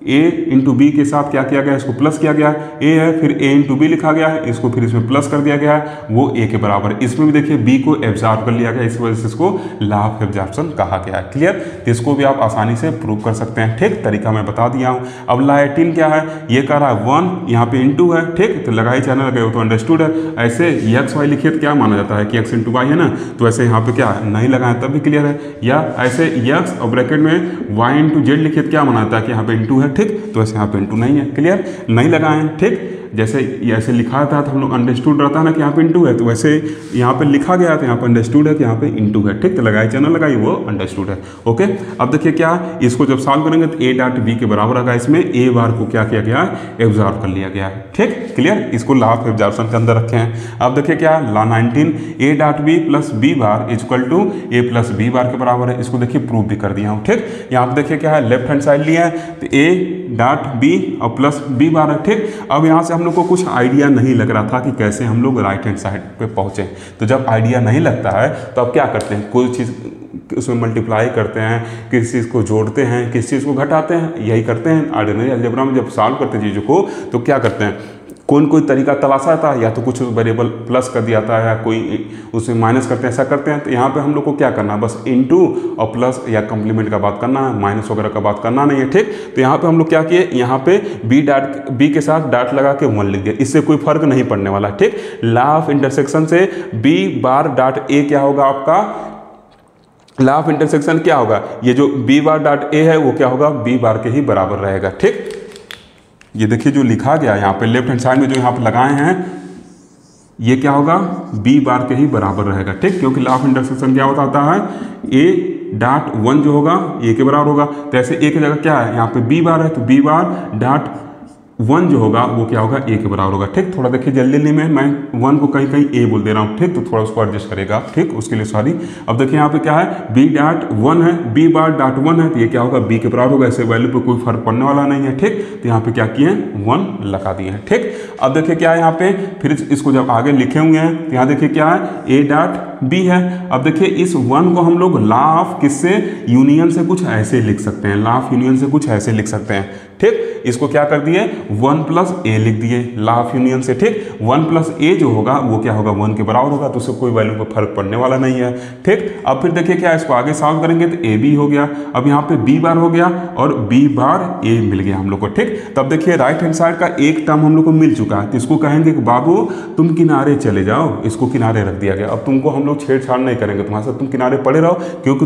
S1: a into B के साथ क्या किया गया, इसको प्लस किया गया, a है फिर a इंटू बी लिखा गया है, इसको फिर इसमें प्लस कर दिया गया है, वो a के बराबर है। इसमें भी देखिए b को एब्जॉर्ब कर लिया गया, इस वजह से इसको लॉ ऑफ एब्जॉर्प्शन कहा गया है। क्लियर, तो इसको भी आप आसानी से प्रूव कर सकते हैं। ठीक, तरीका मैं बता दिया हूँ। अब लॉ 18 क्या है, ये कह रहा है 1, यहाँ पे इंटू है। ठीक, तो लगाई चैनल लगे हो तो अंडरस्टूड है। ऐसे एक्स वाई लिखिए तो क्या माना जाता है कि एक्स इंटू वाई है ना, तो ऐसे यहाँ पे क्या नहीं लगाएं तब भी क्लियर है। या ऐसे एक्स और ब्रैकेट में वाई इंटू जेड लिखिए तो क्या माना जाता है कि यहाँ पे इंटू है। ठीक, तो ऐसे यहाँ पे इंटू नहीं है। क्लियर, नहीं लगाएं। ठीक, जैसे ऐसे लिखा था तो हम लोग अंडरस्टूड रहता है ना कि यहाँ पे इंटू है, तो वैसे यहाँ पे लिखा गया था, यहाँ पे अंडरस्टूड है कि यहाँ पे इंटू है। ठीक, तो लगाई चैनल लगाई, वो अंडरस्टूड है। ओके, अब देखिए क्या, इसको जब सॉल्व करेंगे तो a डॉट बी के बराबर आएगा, इसमें a बार को क्या किया गया, एब्जॉर्ब कर लिया गया है। ठीक, क्लियर, इसको लॉ ऑफ एब्जॉर्प्शन के अंदर रखे हैं। अब देखिए क्या, law 19, a dot B plus B bar equal to a plus B bar के बराबर है। इसको देखिए प्रूव भी कर दिया हूँ। ठीक, यहाँ पे देखिए क्या है, लेफ्ट हैंड साइड लिया है तो a डॉट बी और प्लस बी बार है। ठीक, अब यहाँ से हम लोग को कुछ आइडिया नहीं लग रहा था कि कैसे हम लोग राइट हैंड साइड पे पहुँचे। तो जब आइडिया नहीं लगता है तो अब क्या करते हैं, कोई चीज़ उसमें मल्टीप्लाई करते हैं, किसी चीज़ को जोड़ते हैं, किसी चीज़ को घटाते हैं, यही करते हैं ऑर्डिनरी अलजेब्रा में। जब सॉल्व करते हैं चीज़ों को तो क्या करते हैं, कोई तरीका तलाशा था, या तो कुछ वेरिएबल प्लस कर दिया था या कोई उसमें माइनस करते हैं, ऐसा करते हैं। तो यहाँ पे हम लोग को क्या करना है, बस इनटू और प्लस या कंप्लीमेंट का बात करना है, माइनस वगैरह का बात करना नहीं है। ठीक, तो यहाँ पे हम लोग क्या किए, यहाँ पे बी के साथ डॉट लगा के 1 लिख दिया, इससे कोई फर्क नहीं पड़ने वाला। ठीक, लॉ ऑफ इंटरसेक्शन से b बार डॉट a क्या होगा आपका, लॉ ऑफ इंटरसेक्शन क्या होगा, ये जो b बार डॉट a है वो क्या होगा, b बार के ही बराबर रहेगा। ठीक, ये देखिए जो लिखा गया यहाँ पे लेफ्ट हैंड साइड में जो यहाँ पे लगाए हैं, ये क्या होगा, b बार के ही बराबर रहेगा। ठीक, क्योंकि लॉ ऑफ इंटरसेक्शन क्या होता है, a डॉट 1 जो होगा a के बराबर होगा। तो ऐसे a की जगह क्या है, यहाँ पे b बार है तो b बार डॉट 1 जो होगा वो क्या होगा, a के बराबर होगा। ठीक, थोड़ा देखिए जल्दी में मैं 1 को कहीं कहीं a बोल दे रहा हूँ। ठीक, तो थोड़ा उसको एडजस्ट करेगा। ठीक, उसके लिए सॉरी। अब देखिए यहाँ पे क्या है, b डॉट 1 है, b बार डॉट 1 है तो ये क्या होगा, b के बराबर होगा। ऐसे वैल्यू पे कोई फर्क पड़ने वाला नहीं है। ठीक, तो यहाँ पे क्या किए हैं, 1 लगा दिए हैं। ठीक, अब देखिए क्या है यहाँ पे, फिर इसको जब आगे लिखे हुए हैं तो यहाँ देखिए क्या है, a डॉट b है। अब देखिए इस 1 को हम लोग लॉ ऑफ किससे, यूनियन से कुछ ऐसे लिख सकते हैं, लॉ ऑफ यूनियन से कुछ ऐसे लिख सकते हैं। ठीक, इसको क्या कर दिए, 1 प्लस a लिख दिए लॉ ऑफ यूनियन से। ठीक, 1 प्लस a जो होगा वो क्या होगा, 1 के बराबर होगा, तो उससे कोई वैल्यू पर फर्क पड़ने वाला नहीं है। ठीक, अब फिर देखिए क्या, इसको आगे सॉल्व करेंगे तो a b हो गया। अब यहाँ पे b बार हो गया और b बार a मिल गया हम लोग को। ठीक, तब देखिए राइट हैंड साइड का एक टर्म हम लोग को मिल चुका है, तो इसको कहेंगे कि बाबू तुम किनारे चले जाओ, इसको किनारे रख दिया गया। अब तुमको हम लोग छेड़छाड़ नहीं करेंगे, तुम्हारे साथ तुम किनारे पड़े रहो, क्योंकि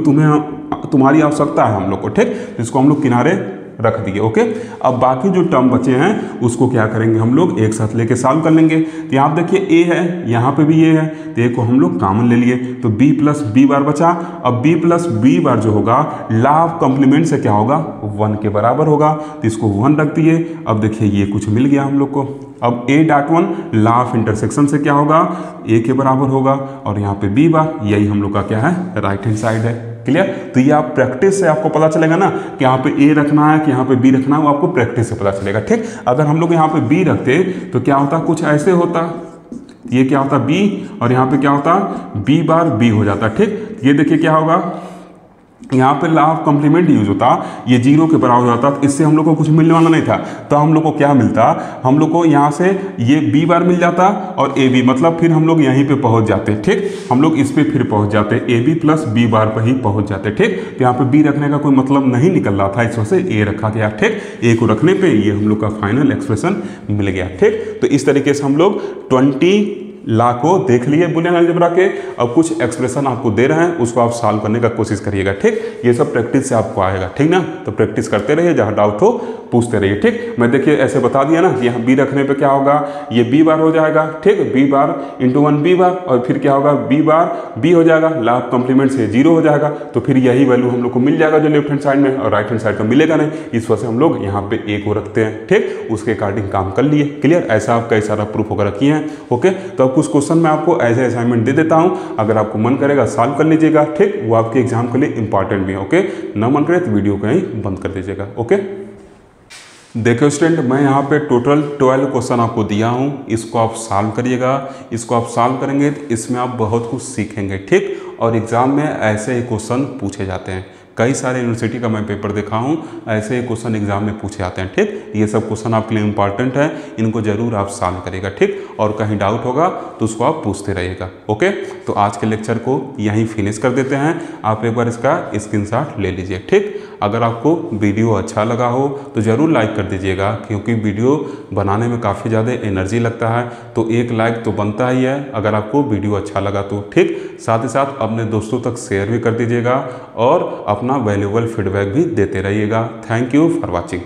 S1: तुम्हारी आवश्यकता है हम लोग को, ठीक। इसको हम लोग किनारे रख दिए, ओके। अब बाकी जो टर्म बचे हैं उसको क्या करेंगे, हम लोग एक साथ लेके सॉल्व कर लेंगे। तो यहाँ पे देखिए ए है, यहाँ पे भी ए है, तो ए को हम लोग कॉमन ले लिए, तो बी प्लस बी बार बचा। अब बी प्लस बी बार जो होगा लॉ ऑफ कॉम्प्लीमेंट से क्या होगा, 1 के बराबर होगा, तो इसको 1 रख दिए। अब देखिए ये कुछ मिल गया हम लोग को। अब a dot 1 law of intersection से क्या होगा, a के बराबर होगा, और यहाँ पे b बार, यही हम लोग का क्या है, राइट हैंड साइड है। क्लियर। तो ये आप प्रैक्टिस से आपको पता चलेगा ना कि यहाँ पे a रखना है कि यहाँ पे b रखना है, वो आपको प्रैक्टिस से पता चलेगा, ठीक। अगर हम लोग यहाँ पे b रखते तो क्या होता, कुछ ऐसे होता, ये क्या होता b, और यहाँ पे क्या होता b बार b हो जाता, ठीक। ये देखिए क्या होगा, यहाँ पे लॉ ऑफ कॉम्प्लीमेंट यूज होता, ये 0 के बराबर होता, तो इससे हम लोग को कुछ मिलने वाला नहीं था। तो हम लोग को क्या मिलता, हम लोग को यहाँ से ये b बार मिल जाता और a b, मतलब फिर हम लोग यहीं पे पहुँच जाते, ठीक। हम लोग इस पे फिर पहुँच जाते, a b प्लस b बार पर ही पहुँच जाते, ठीक। तो यहाँ पे b रखने का कोई मतलब नहीं निकल रहा था, इस वजह से a रखा गया, ठीक। a को रखने पर ये हम लोग का फाइनल एक्सप्रेशन मिल गया, ठीक। तो इस तरीके से हम लोग 20 लॉ को देख लिए बुलियन अलजेब्रा के। अब कुछ एक्सप्रेशन आपको दे रहे हैं, उसको आप सॉल्व करने का कोशिश करिएगा, ठीक। ये सब प्रैक्टिस से आपको आएगा, ठीक ना। तो प्रैक्टिस करते रहिए, जहाँ डाउट हो पूछते रहिए, ठीक। मैं देखिए ऐसे बता दिया ना कि यहाँ b रखने पे क्या होगा, ये b बार हो जाएगा, ठीक। b बार इंटू 1 b बार, और फिर क्या होगा, b बार b हो जाएगा, लॉ ऑफ कॉम्प्लीमेंट से 0 हो जाएगा, तो फिर यही वैल्यू हम लोग को मिल जाएगा जो लेफ्ट हैंड साइड में, और राइट हैंड साइड में मिलेगा नहीं। इस वजह से हम लोग यहाँ पे a को रखते हैं, ठीक। उसके अकॉर्डिंग काम कर लिए। क्लियर। ऐसा आप कई सारा प्रूफ वगैरह किए हैं, ओके। तो अब कुछ क्वेश्चन मैं आपको एज ए असाइनमेंट दे देता हूं, अगर आपको मन करेगा सॉल्व कर लीजिएगा, ठीक। वो आपके एग्जाम के लिए इंपॉर्टेंट भी है, ओके। ना मन करे तो वीडियो को यहीं बंद कर दीजिएगा, ओके। देखिए स्टूडेंट, मैं यहाँ पे टोटल 12 क्वेश्चन आपको दिया हूँ, इसको आप सॉल्व करिएगा। इसको आप सॉल्व करेंगे तो इसमें आप बहुत कुछ सीखेंगे, ठीक। और एग्जाम में ऐसे ही क्वेश्चन पूछे जाते हैं, कई सारे यूनिवर्सिटी का मैं पेपर देखा हूँ, ऐसे ही क्वेश्चन एग्जाम में पूछे जाते हैं, ठीक। ये सब क्वेश्चन आपके लिए इंपॉर्टेंट है, इनको जरूर आप सॉल्व करिएगा, ठीक। और कहीं डाउट होगा तो उसको आप पूछते रहिएगा, ओके। तो आज के लेक्चर को यहीं फिनिश कर देते हैं। आप एक बार इसका स्क्रीनशॉट ले लीजिए, ठीक। अगर आपको वीडियो अच्छा लगा हो तो ज़रूर लाइक कर दीजिएगा, क्योंकि वीडियो बनाने में काफ़ी ज़्यादा एनर्जी लगता है, तो एक लाइक तो बनता ही है अगर आपको वीडियो अच्छा लगा तो, ठीक। साथ ही साथ अपने दोस्तों तक शेयर भी कर दीजिएगा और अपना वैल्यूएबल फीडबैक भी देते रहिएगा। Thank you for watching.